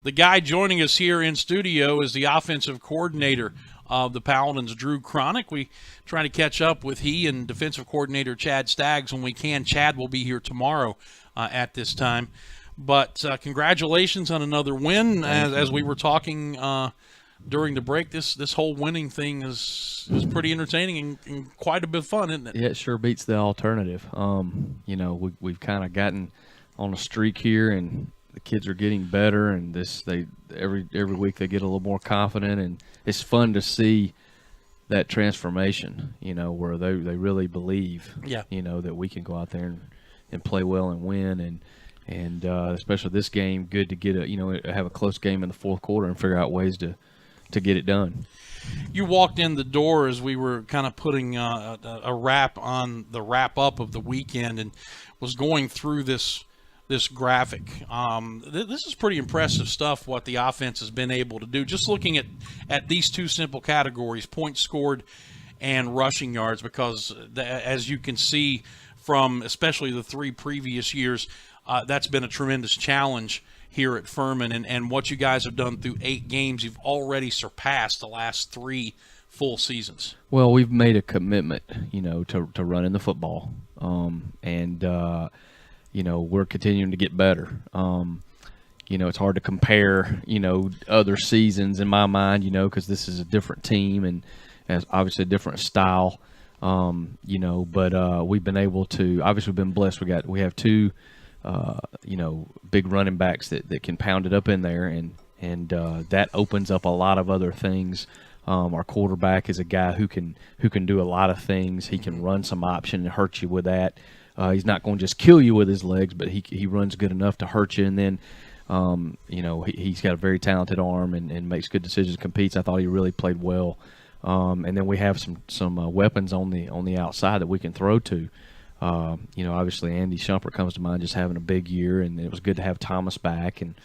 The guy joining us here in studio is the offensive coordinator of the Paladins, Drew Cronic. We try to catch up with he and defensive coordinator Chad Staggs when we can. Chad will be here tomorrow at this time. But congratulations on another win. As we were talking during the break, this whole winning thing is pretty entertaining and quite a bit of fun, isn't it? Yeah, it sure beats the alternative. We've kind of gotten on a streak here, and the kids are getting better, and every week they get a little more confident, and it's fun to see that transformation, where they really believe, that we can go out there and play well and win, and especially this game, good to get have a close game in the fourth quarter and figure out ways to get it done. You walked in the door as we were kind of putting a wrap on the wrap-up of the weekend and was going through this graphic. This is pretty impressive stuff, what the offense has been able to do. Just looking at these two simple categories, points scored and rushing yards, because as you can see from especially the three previous years, that's been a tremendous challenge here at Furman. And what you guys have done through 8 games, you've already surpassed the last 3 full seasons. Well, we've made a commitment, to running the football. We're continuing to get better. It's hard to compare, other seasons in my mind, because this is a different team and has obviously a different style, but we've been able to, obviously we've been blessed. We have 2, big running backs that can pound it up in there, and that opens up a lot of other things. Our quarterback is a guy who can do a lot of things. He can run some option and hurt you with that. He's not going to just kill you with his legs, but he runs good enough to hurt you. And then, he's got a very talented arm and makes good decisions, competes. I thought he really played well. And then we have some weapons on the outside that we can throw to. Obviously Andy Shumpert comes to mind, just having a big year, and it was good to have Thomas back, and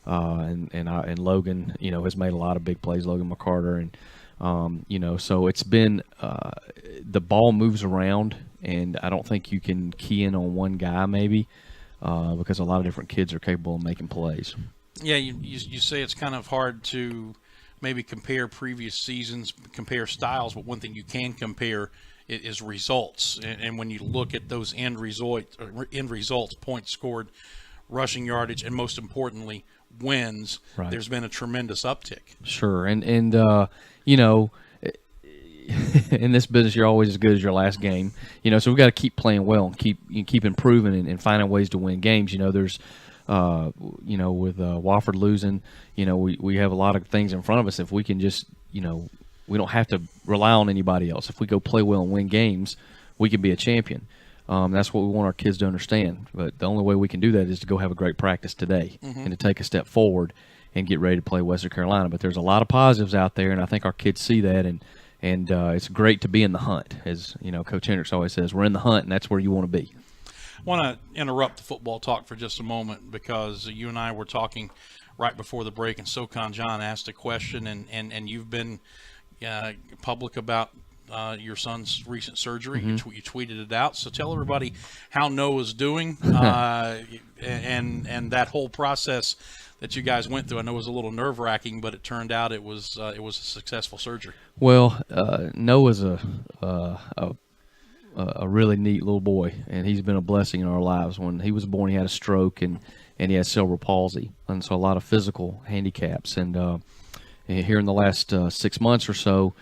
Logan, has made a lot of big plays. Logan McCarter, and so it's been the ball moves around. And I don't think you can key in on one guy maybe because a lot of different kids are capable of making plays. Yeah, you say it's kind of hard to maybe compare previous seasons, compare styles, but one thing you can compare is results. And when you look at those end results, points scored, rushing yardage, and most importantly, wins, right, there's been a tremendous uptick. Sure, and in this business, you're always as good as your last game. So we've got to keep playing well and keep improving and finding ways to win games. There's, with Wofford losing, we have a lot of things in front of us. If we can just, we don't have to rely on anybody else. If we go play well and win games, we can be a champion. That's what we want our kids to understand. But the only way we can do that is to go have a great practice today and to take a step forward and get ready to play Western Carolina. But there's a lot of positives out there, and I think our kids see that, and it's great to be in the hunt. As Coach Hendricks always says, we're in the hunt, and that's where you want to be. I want to interrupt the football talk for just a moment, because you and I were talking right before the break, and SoCon John asked a question, and you've been public about your son's recent surgery. You tweeted it out. So tell everybody how Noah's doing and that whole process that you guys went through. I know it was a little nerve-wracking, but it turned out it was a successful surgery. Well, Noah's a really neat little boy, and he's been a blessing in our lives. When he was born, he had a stroke, and he has cerebral palsy, and so a lot of physical handicaps. And here in the last 6 months or so,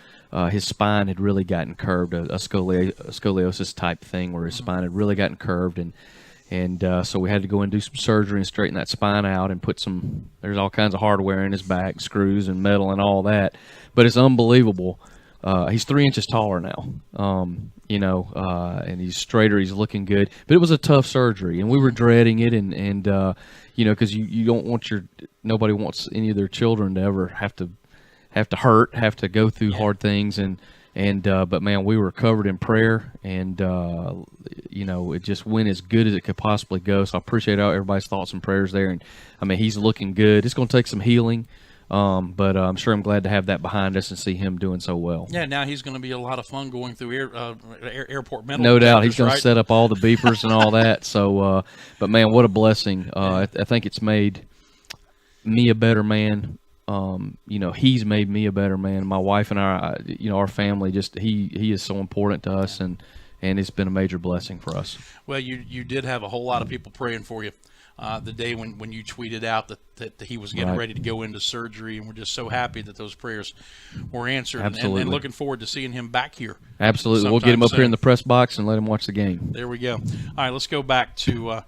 his spine had really gotten curved, a scoliosis type thing, where his spine had really gotten curved, and so we had to go and do some surgery and straighten that spine out and put there's all kinds of hardware in his back, screws and metal and all that. But it's unbelievable. He's 3 inches taller now, and he's straighter. He's looking good. But it was a tough surgery, and we were dreading it, and because you don't want nobody wants any of their children to ever have to have to go through hard things, but man, we were covered in prayer, and it just went as good as it could possibly go. So I appreciate everybody's thoughts and prayers there. And I mean, he's looking good. It's going to take some healing, but I'm glad to have that behind us and see him doing so well. Yeah, now he's going to be a lot of fun going through airport metal. No doubt, he's going to set up all the beepers and all that. So, but man, what a blessing! I think it's made me a better man. He's made me a better man. My wife and I, our family, just he is so important to us, and it's been a major blessing for us. Well, you did have a whole lot of people praying for you the day when you tweeted out that he was getting ready to go into surgery, and we're just so happy that those prayers were answered. Absolutely. And looking forward to seeing him back here. Absolutely, we'll get him up here in the press box and let him watch the game. There we go. All right, let's go back to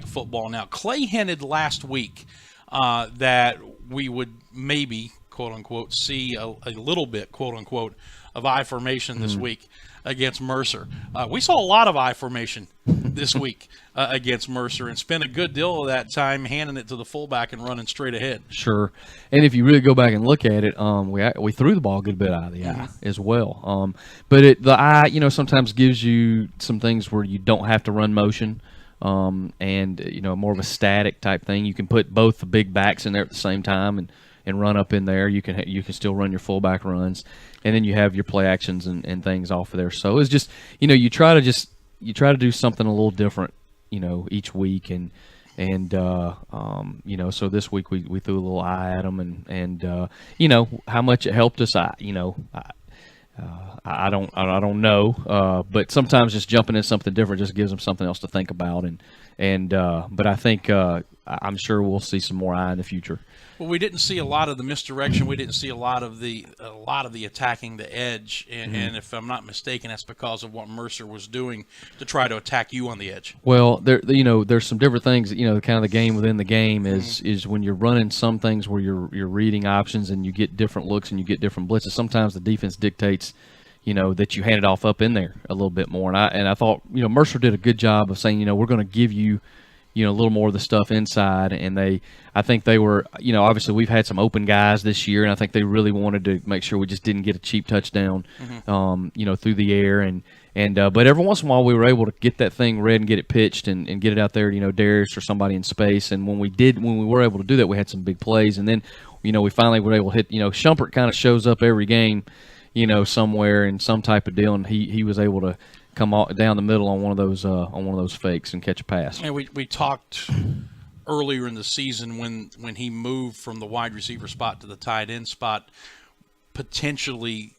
football now. Clay hinted last week that we would maybe, quote unquote, see a little bit, quote unquote, of I formation this week against Mercer. We saw a lot of I formation this week against Mercer, and spent a good deal of that time handing it to the fullback and running straight ahead. Sure, and if you really go back and look at it, we threw the ball a good bit out of the eye as well. But the eye, sometimes gives you some things where you don't have to run motion. And more of a static type thing. You can put both the big backs in there at the same time and run up in there. You can still run your fullback runs, and then you have your play actions and things off of there. So it's just you try to do something a little different each week, and so this week we threw a little eye at them, and how much it helped us. I don't know, but sometimes just jumping in something different just gives them something else to think about, but I think I'm sure we'll see some more eye in the future. Well, we didn't see a lot of the misdirection. We didn't see a lot of the attacking the edge, and if I'm not mistaken, that's because of what Mercer was doing to try to attack you on the edge. Well, there's some different things. Kind of the game within the game is when you're running some things where you're reading options and you get different looks and you get different blitzes. Sometimes the defense dictates that you hand it off up in there a little bit more, and I thought Mercer did a good job of saying we're going to give you a little more of the stuff inside, and I think they were, obviously we've had some open guys this year, and I think they really wanted to make sure we just didn't get a cheap touchdown, through the air, but every once in a while we were able to get that thing read and get it pitched and get it out there to, Darius or somebody in space, and when we were able to do that, we had some big plays, and then, we finally were able to hit, Shumpert kind of shows up every game, somewhere in some type of deal, and he was able to come down the middle on one of those fakes and catch a pass. And we talked earlier in the season when he moved from the wide receiver spot to the tight end spot, potentially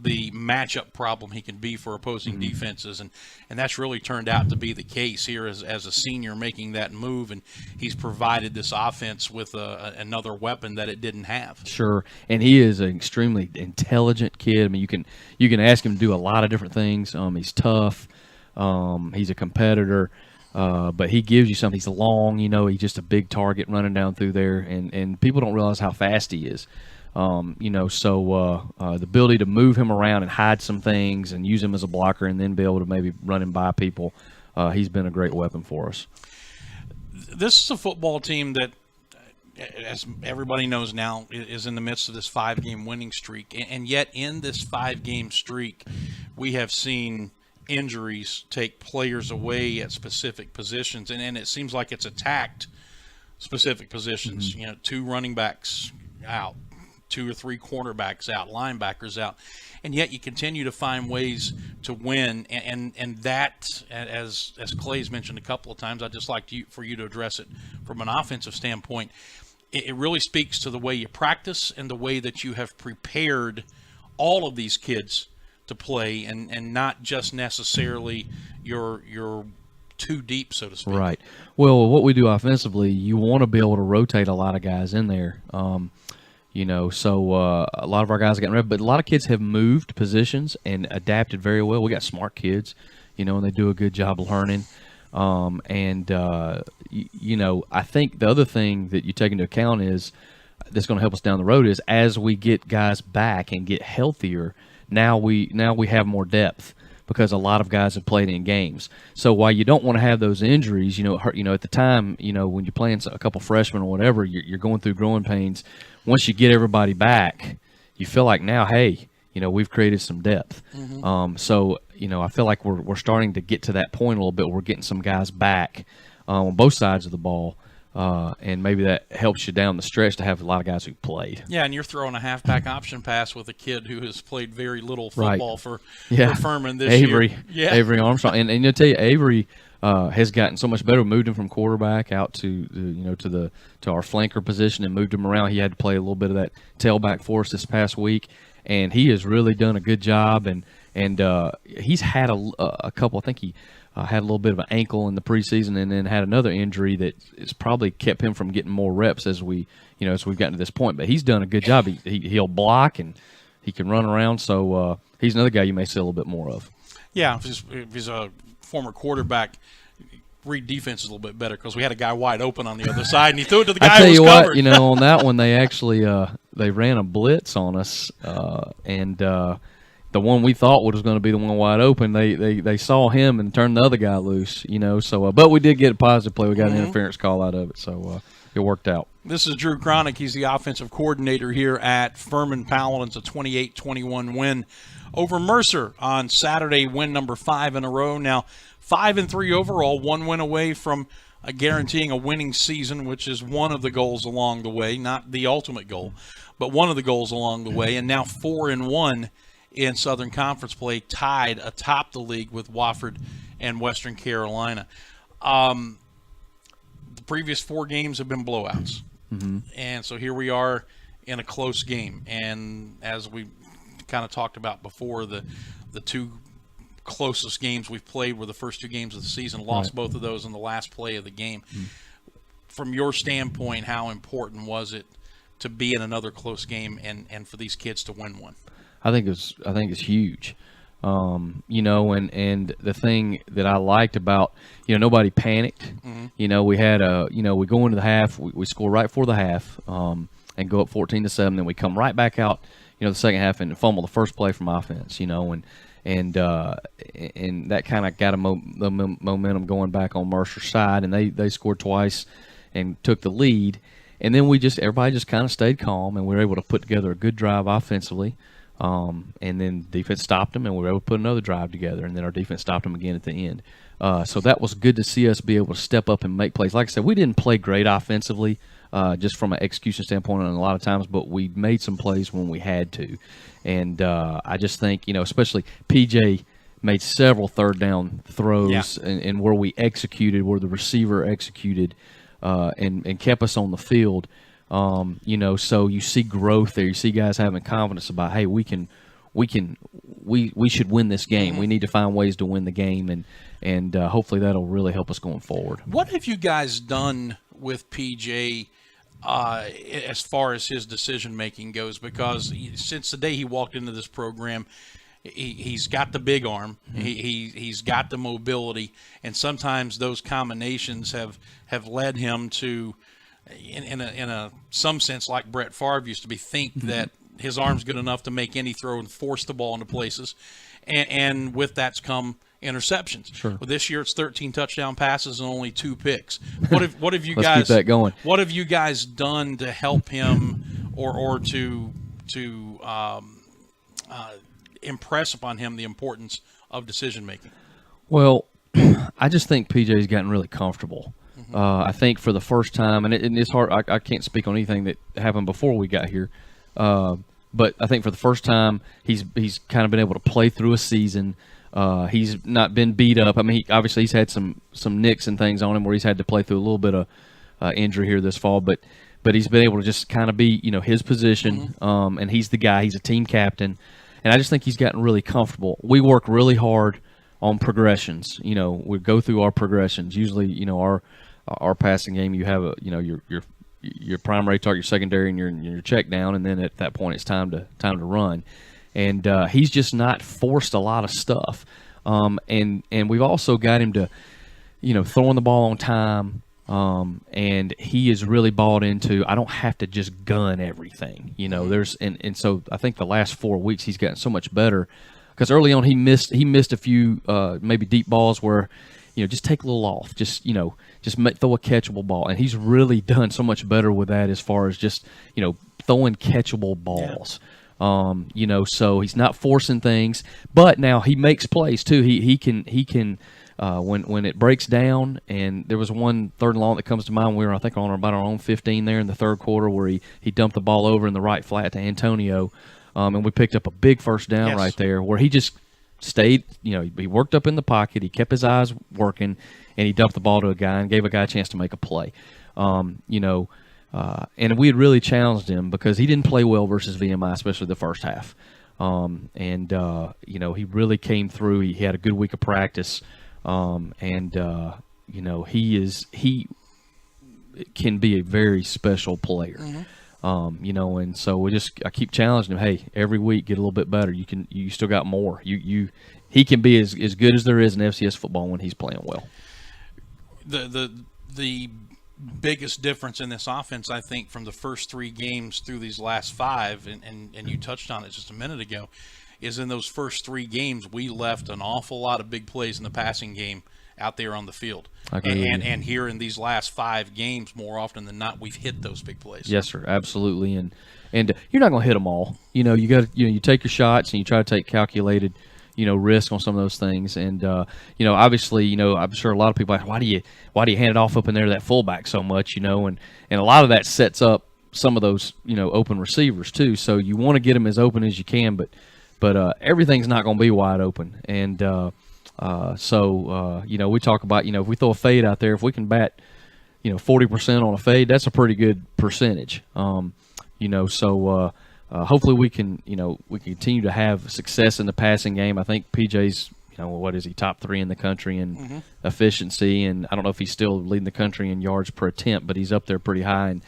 the matchup problem he can be for opposing defenses, and that's really turned out to be the case here as a senior making that move, and he's provided this offense with another weapon that it didn't have. Sure, and he is an extremely intelligent kid. I mean, you can ask him to do a lot of different things. He's tough. He's a competitor. But he gives you something. He's long, he's just a big target running down through there, and people don't realize how fast he is. The ability to move him around and hide some things and use him as a blocker and then be able to maybe run him by people, he's been a great weapon for us. This is a football team that, as everybody knows now, is in the midst of this 5-game winning streak. And yet in this 5-game streak, we have seen injuries take players away at specific positions. And it seems like it's attacked specific positions. 2 running backs out, 2 or 3 cornerbacks out, linebackers out, and yet you continue to find ways to win. And that, as Clay's mentioned a couple of times, I'd just like for you to address it from an offensive standpoint. It really speaks to the way you practice and the way that you have prepared all of these kids to play, and not just necessarily your too deep, so to speak. Right. Well, what we do offensively, you want to be able to rotate a lot of guys in there. So a lot of our guys are getting ready, but a lot of kids have moved positions and adapted very well. We got smart kids, and they do a good job of learning. I think the other thing that you take into account is that's going to help us down the road is as we get guys back and get healthier, now we have more depth because a lot of guys have played in games. So while you don't want to have those injuries, at the time, when you're playing a couple freshmen or whatever, you're going through growing pains. Once you get everybody back, you feel like now, hey, we've created some depth. I feel like we're starting to get to that point a little bit. We're getting some guys back on both sides of the ball, and maybe that helps you down the stretch to have a lot of guys who played. Yeah, and you're throwing a halfback option pass with a kid who has played very little football for Furman this year. Yeah. Avery Armstrong. And I'll tell you, Avery, has gotten so much better. We moved him from quarterback out to our flanker position and moved him around. He had to play a little bit of that tailback for us this past week, and he has really done a good job. And he's had a couple. I think he had a little bit of an ankle in the preseason, and then had another injury that has probably kept him from getting more reps as we've gotten to this point. But he's done a good job. He'll block and he can run around. So he's another guy you may see a little bit more of. Yeah, if he's a former quarterback, read defense a little bit better, because we had a guy wide open on the other side, and he threw it to the guy who was covered. I tell you what, on that one they actually they ran a blitz on us, and the one we thought was going to be the one wide open, they saw him and turned the other guy loose. So but we did get a positive play. We got an interference call out of it, so it worked out. This is Drew Cronic. He's the offensive coordinator here at Furman Paladins, a 28-21 win over Mercer on Saturday, win number 5 in a row. Now 5-3 overall, 1 win away from guaranteeing a winning season, which is one of the goals along the way, not the ultimate goal, but one of the goals along the way. And now 4-1 in Southern Conference play, tied atop the league with Wofford and Western Carolina. The previous 4 games have been blowouts. And so here we are in a close game. And as we kind of talked about before, the 2 closest games we've played were the first 2 games of the season, lost both of those in the last play of the game. From your standpoint, how important was it to be in another close game and for these kids to win one? I think it's huge. And the thing that I liked about, nobody panicked. We had we go into the half, we score right before the half, and go up 14-7. Then we come right back out, the second half and fumble the first play from offense. And that kind of got the momentum going back on Mercer's side, and they scored twice and took the lead. And then everybody just kind of stayed calm, and we were able to put together a good drive offensively. And then defense stopped them, and we were able to put another drive together, and then our defense stopped them again at the end. So that was good to see us be able to step up and make plays. Like I said, we didn't play great offensively, just from an execution standpoint a lot of times, but we made some plays when we had to. And I just think, especially PJ made several third down throws and where we executed, where the receiver executed and kept us on the field. So you see growth there. You see guys having confidence about, hey, we should win this game. We need to find ways to win the game, and hopefully that'll really help us going forward. What have you guys done with PJ as far as his decision making goes? Because since the day he walked into this program, he's got the big arm, he's got the mobility, and sometimes those combinations have led him to, in some sense, like Brett Favre used to be, think that his arm's good enough to make any throw and force the ball into places, and with that's come interceptions. Sure. Well, this year it's 13 touchdown passes and only 2 picks. What have you Let's guys keep that going. What have you guys done to help him, or to impress upon him the importance of decision making? Well, I just think PJ's gotten really comfortable. I think for the first time, and it's hard. I can't speak on anything that happened before we got here, but I think for the first time, he's kind of been able to play through a season. He's not been beat up. I mean, obviously he's had some nicks and things on him where he's had to play through a little bit of injury here this fall, but he's been able to just kind of be his position, and he's the guy. He's a team captain, and I just think he's gotten really comfortable. We work really hard on progressions. We go through our progressions. Usually, our passing game, you have your primary target, your secondary, and your check down, and then at that point it's time to run. And he's just not forced a lot of stuff. And we've also got him to, throwing the ball on time. And he is really bought into, I don't have to just gun everything. And so I think the last 4 weeks he's gotten so much better, because early on he missed a few maybe deep balls where, just take a little off, just throw a catchable ball. And he's really done so much better with that as far as just, throwing catchable balls. Yeah. So he's not forcing things, but now he makes plays too. He can when it breaks down, and there was one third and long that comes to mind. We were, I think, on about our own 15 there in the third quarter, where he dumped the ball over in the right flat to Antonio, and we picked up a big first down right there, where he just stayed, he worked up in the pocket, he kept his eyes working, and he dumped the ball to a guy and gave a guy a chance to make a play. And we had really challenged him because he didn't play well versus VMI, especially the first half. He really came through. He had a good week of practice, he can be a very special player. And so I keep challenging him. Hey, every week get a little bit better. You still got more. He can be as good as there is in FCS football when he's playing well. The biggest difference in this offense, I think, from the first 3 games through these last 5, and you touched on it just a minute ago, is in those first 3 games we left an awful lot of big plays in the passing game out there on the field. And here in these last 5 games, more often than not, we've hit those big plays. Yes, sir, absolutely. And you're not going to hit them all. You got you take your shots and you try to take calculated risk on some of those things. And obviously, I'm sure a lot of people ask, why do you hand it off up in there to that fullback so much? And a lot of that sets up some of those open receivers too. So you want to get them as open as you can, but everything's not going to be wide open. And we talk about, if we throw a fade out there, if we can bat, 40% on a fade, that's a pretty good percentage. Hopefully we can continue to have success in the passing game. I think PJ's, what is he, top 3 in the country in efficiency, and I don't know if he's still leading the country in yards per attempt, but he's up there pretty high, and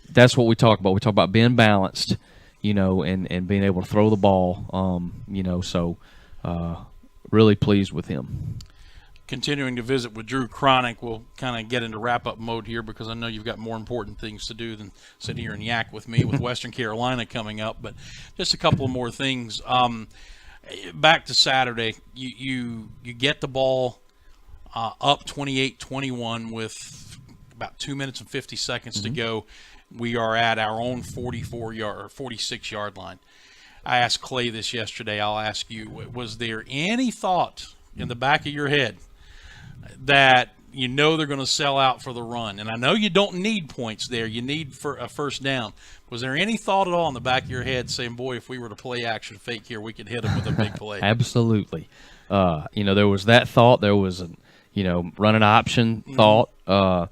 that's what we talk about. We talk about being balanced, and being able to throw the ball, really pleased with him. Continuing to visit with Drew Cronic, we'll kind of get into wrap-up mode here because I know you've got more important things to do than sit here and yak with me with Western Carolina coming up. But just a couple of more things. Back to Saturday, you get the ball up 28-21 with about 2 minutes and 50 seconds to go. We are at our own 46-yard line. I asked Clay this yesterday. I'll ask you, was there any thought in the back of your head that they're going to sell out for the run? And I know you don't need points there. You need for a first down. Was there any thought at all in the back of your head saying, boy, if we were to play action fake here, we could hit them with a big play? Absolutely. There was that thought. There was, run an option thought. There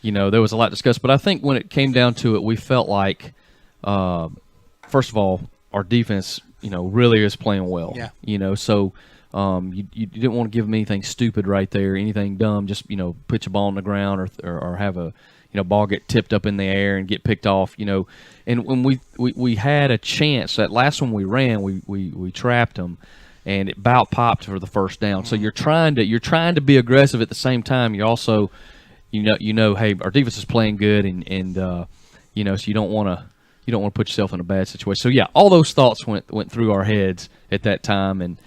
was a lot discussed. But I think when it came down to it, we felt like, first of all, our defense, really is playing well. Yeah. So you didn't want to give them anything stupid right there, anything dumb. Just put your ball on the ground or have a ball get tipped up in the air and get picked off. And when we had a chance, that last one we ran, we trapped them, and it about popped for the first down. So you're trying to be aggressive at the same time. You also hey, our defense is playing good, and so you don't want to put yourself in a bad situation. So yeah, all those thoughts went through our heads at that time, and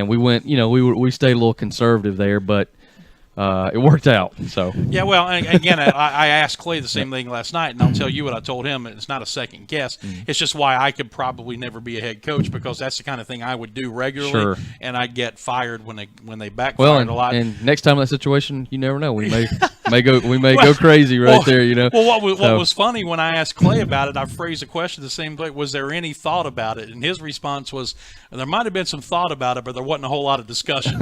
we went, we stayed a little conservative there, but it worked out. So yeah, well, again, I asked Clay the same thing last night, and I'll tell you what I told him. It's not a second guess. It's just why I could probably never be a head coach, because that's the kind of thing I would do regularly, Sure. and I get fired when they backfired a lot. And next time in that situation, you never know. We may go crazy right there. Well, what was funny when I asked Clay about it, I phrased the question the same way. Was there any thought about it? And his response was, there might have been some thought about it, but there wasn't a whole lot of discussion.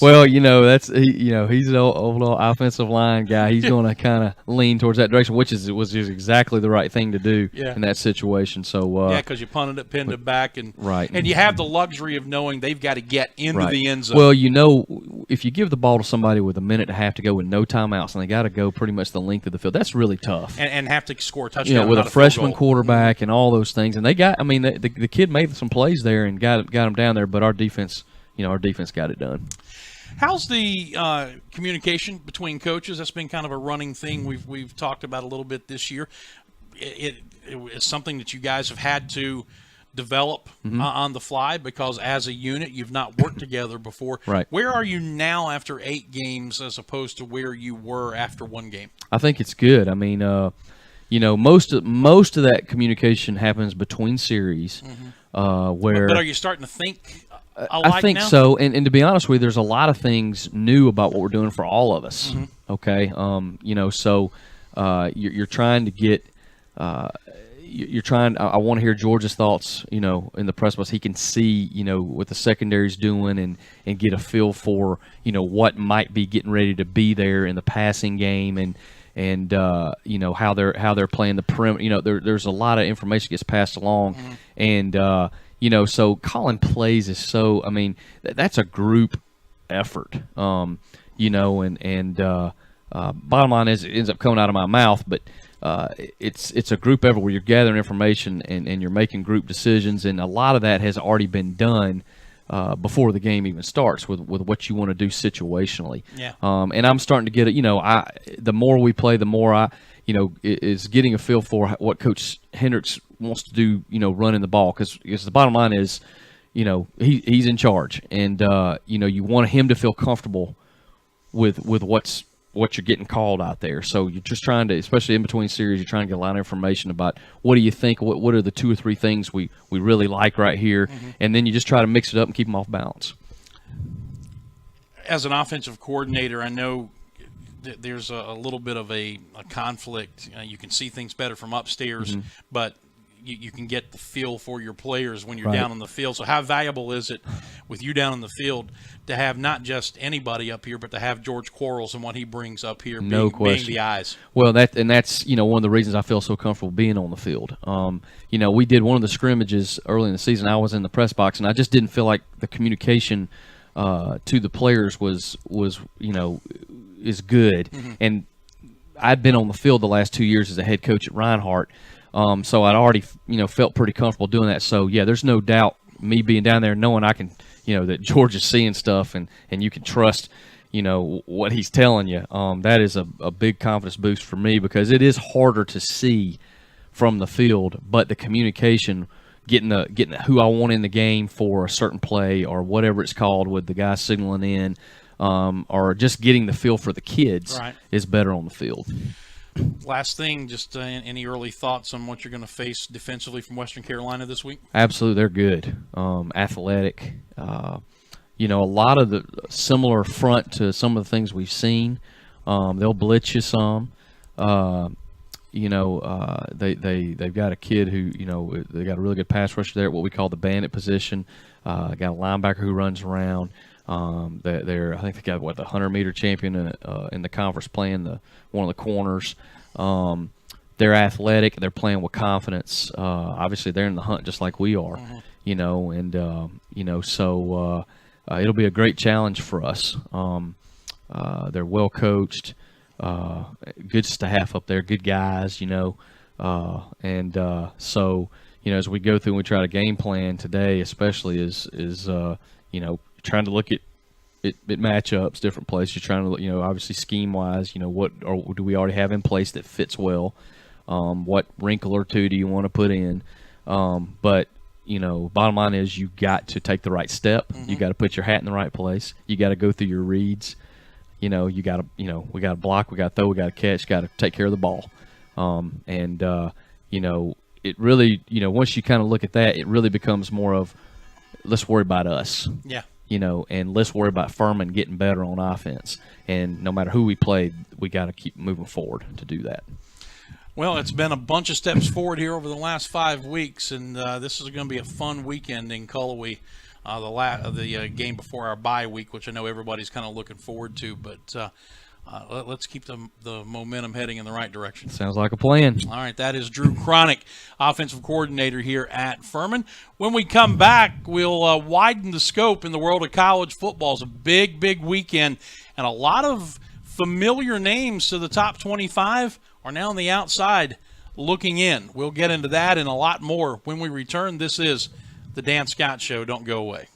Well, that's he's an old offensive line guy. He's going to kind of lean towards that direction, which was just exactly the right thing to do in that situation. So because you punted it, pinned it back, and right, and you have the luxury of knowing they've got to get into the end zone. Well, if you give the ball to somebody with a minute and a half to go with no timeouts, and they got to go pretty much the length of the field, that's really tough. And have to score a touchdown with a freshman quarterback and all those things. And they got, the kid made some plays there and got him down there, but our defense got it done. How's the communication between coaches? That's been kind of a running thing we've talked about a little bit this year. It is something that you guys have had to develop on the fly, because as a unit you've not worked together before. Right. Where are you now after 8 games as opposed to where you were after 1 game? I think it's good. Most of that communication happens between series, where. But are you starting to think? I think now? So, and to be honest with you, there's a lot of things new about what we're doing for all of us. Okay, so you're trying to get, you're trying. I want to hear George's thoughts, in the press box. He can see, what the secondary's doing and get a feel for, what might be getting ready to be there in the passing game and how they're playing the perimeter. There's a lot of information gets passed along, and so calling plays is so. I mean, that's a group effort, and bottom line is it ends up coming out of my mouth, but. It's a group effort where you're gathering information and you're making group decisions, and a lot of that has already been done before the game even starts with what you want to do situationally. Yeah. And I'm starting to get it. The more we play, the more I is getting a feel for what Coach Hendricks wants to do. Running the ball because the bottom line is, he's in charge, and you want him to feel comfortable with what you're getting called out there. So you're just trying to, especially in between series, you're trying to get a lot of information about what do you think, what are the 2 or 3 things we really like right here, and then you just try to mix it up and keep them off balance. As an offensive coordinator, I know there's a little bit of a conflict. You can see things better from upstairs, but you can get the feel for your players when you're down on the field. So how valuable is it with you down on the field to have not just anybody up here, but to have George Quarles and what he brings up here being the eyes? Well, that's one of the reasons I feel so comfortable being on the field. We did one of the scrimmages early in the season. I was in the press box, and I just didn't feel like the communication to the players was is good. And I'd been on the field the last 2 years as a head coach at Reinhardt. So I'd already, felt pretty comfortable doing that. So, yeah, there's no doubt me being down there knowing I can, that George is seeing stuff and you can trust, what he's telling you. That is a big confidence boost for me because it is harder to see from the field, but the communication, getting who I want in the game for a certain play or whatever it's called with the guy signaling in, or just getting the feel for the kids is better on the field. Last thing, just any early thoughts on what you're going to face defensively from Western Carolina this week? Absolutely, they're good. Athletic. A lot of the similar front to some of the things we've seen. They'll blitz you some. They've got a kid who, they got a really good pass rusher there at what we call the bandit position. Got a linebacker who runs around. I think they got the 100-meter champion in the conference playing one of the corners. They're athletic. They're playing with confidence. Obviously, they're in the hunt just like we are. So it'll be a great challenge for us. They're well coached, good staff up there, good guys. So as we go through and we try to game plan today, especially is trying to look at matchups, different plays. You're trying to, obviously scheme-wise, what or do we already have in place that fits well? What wrinkle or two do you want to put in? But bottom line is you got to take the right step. You got to put your hat in the right place. You got to go through your reads. We got to block, we got to throw, we got to catch, got to take care of the ball. It really, once you kind of look at that, it really becomes more of let's worry about us. Yeah. And let's worry about Furman getting better on offense. And no matter who we play, we got to keep moving forward to do that. Well, it's been a bunch of steps forward here over the last 5 weeks, and this is going to be a fun weekend in Cullowhee, the game before our bye week, which I know everybody's kind of looking forward to. But let's keep the momentum heading in the right direction. Sounds like a plan. All right, that is Drew Cronic, offensive coordinator here at Furman. When we come back, we'll widen the scope in the world of college football. It's a big, big weekend, and a lot of familiar names to the top 25 are now on the outside looking in. We'll get into that and a lot more when we return. This is the Dan Scott Show. Don't go away.